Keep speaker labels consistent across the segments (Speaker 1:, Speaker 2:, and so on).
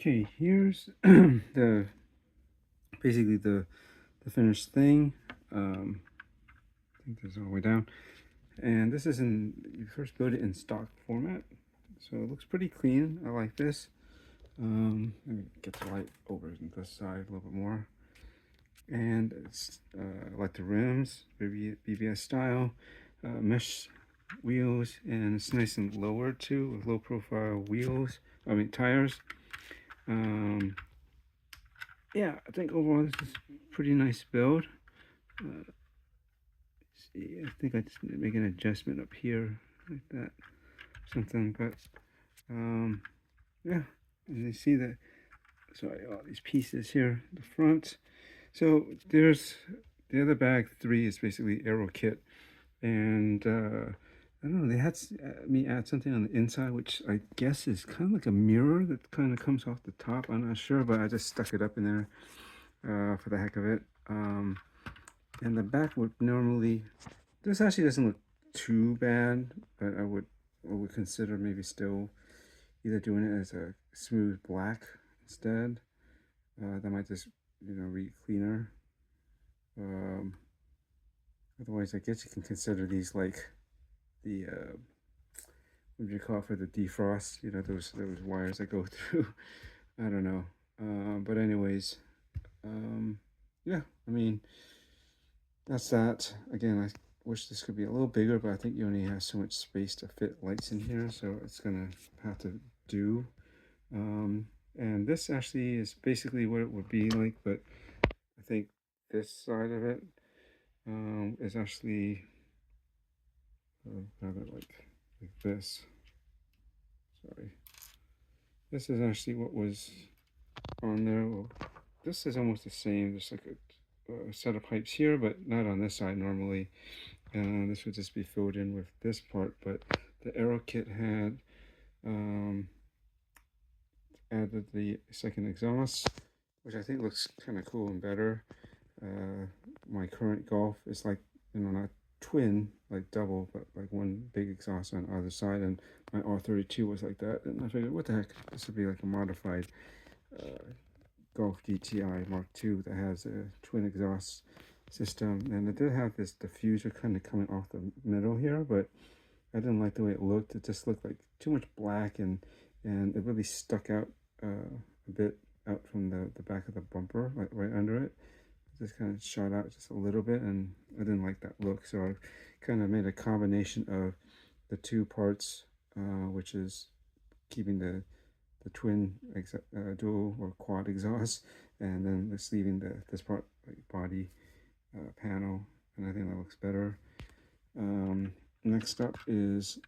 Speaker 1: Okay, here's the basically the finished thing. I think this is all the way down, and this is in you first build it in stock format, so it looks pretty clean. I like this. Let me get the light over on this side a little bit more, and it's I like the rims, BBS style, mesh wheels, and it's nice and lowered too with low profile wheels. I mean tires. Um, yeah, I think overall this is a pretty nice build. Uh, see, I think I just need to make an adjustment up here like that, something. But yeah, and you see that. Sorry, all these pieces here, the front. So there's the other bag. 3 is basically aero kit, and I don't know. They had me add something on the inside, which I guess is kind of like a mirror that kind of comes off the top. I'm not sure, but I just stuck it up in there for the heck of it. And the back would normally, this actually doesn't look too bad, but I would consider maybe still either doing it as a smooth black instead. That might just, read cleaner. Um, Otherwise, I guess you can consider these like the, what do you call it for the defrost? Those wires that go through. I don't know. But anyways, um, yeah, I mean, that's that. Again, I wish this could be a little bigger, but I think you only have so much space to fit lights in here, so it's gonna have to do. And this actually is basically what it would be like, but I think this side of it is actually have it like this. Sorry, this is actually what was on there. Well, this is almost the same. There's like a set of pipes here, but not on this side normally. This would just be filled in with this part, but the aero kit had added the second exhaust, which I think looks kind of cool and better. My current Golf is like, not twin, like double, but like one big exhaust on either side, and my R32 was like that, and I figured, what the heck, this would be like a modified Golf GTI Mk2 that has a twin exhaust system, and it did have this diffuser kind of coming off the middle here, but I didn't like the way it looked. It just looked like too much black, and it really stuck out a bit out from the back of the bumper, like right under it. It just kind of shot out just a little bit, and I didn't like that look. So I kind of made a combination of the two parts, which is keeping the twin dual or quad exhaust, and then just leaving this part like body panel, and I think that looks better. Next up is,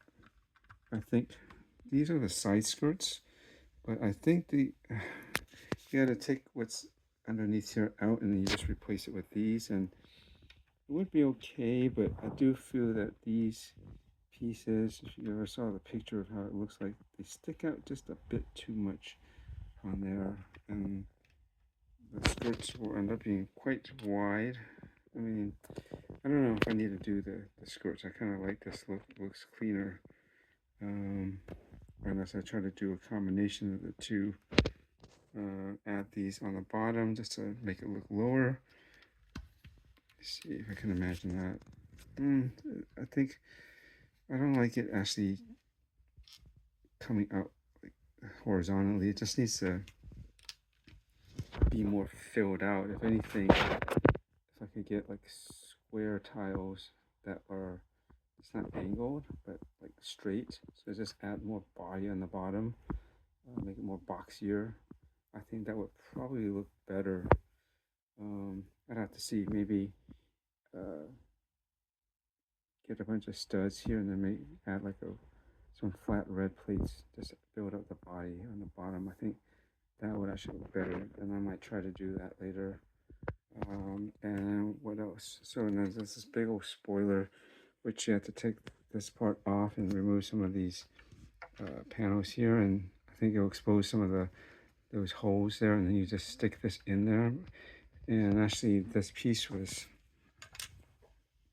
Speaker 1: I think these are the side skirts, but I think you got to take what's underneath here out, and then you just replace it with these, and it would be okay, but I do feel that these pieces, if you ever saw the picture of how it looks like, they stick out just a bit too much on there, and the skirts will end up being quite wide. I mean, I don't know if I need to do the skirts. I kind of like this look. Looks cleaner. Unless I try to do a combination of the two. Add these on the bottom just to make it look lower. Let's see if I can imagine that. I think I don't like it actually coming out like horizontally. It just needs to be more filled out. If anything, if I could get like square tiles that are, it's not angled, but like straight. So just add more body on the bottom, make it more boxier. I think that would probably look better. I'd have to see, maybe get a bunch of studs here and then maybe add like some flat red plates, just build up the body on the bottom. I think that would actually look better, and I might try to do that later. And what else? So then there's this big old spoiler, which you have to take this part off and remove some of these panels here, and I think it'll expose some of those holes there, and then you just stick this in there. And actually this piece was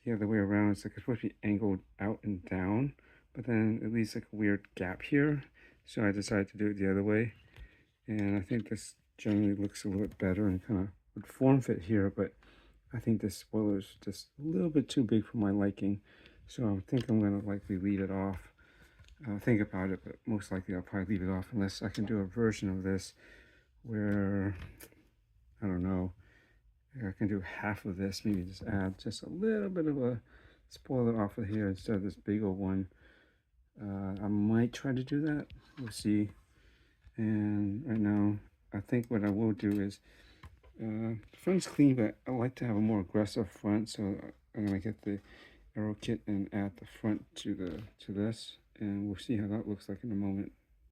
Speaker 1: the other way around. It's like it's supposed to be angled out and down, but then it leaves like a weird gap here, so I decided to do it the other way. And I think this generally looks a little bit better and kind of would form fit here, but I think this spoiler is just a little bit too big for my liking. So I think I'm going to likely leave it off. Think about it, but most likely I'll probably leave it off unless I can do a version of this where, I don't know, I can do half of this, maybe just add just a little bit of a spoiler off of here instead of this big old one. I might try to do that. We'll see. And right now, I think what I will do is, the front's clean, but I like to have a more aggressive front, so I'm gonna get the aero kit and add the front to this, and we'll see how that looks like in a moment.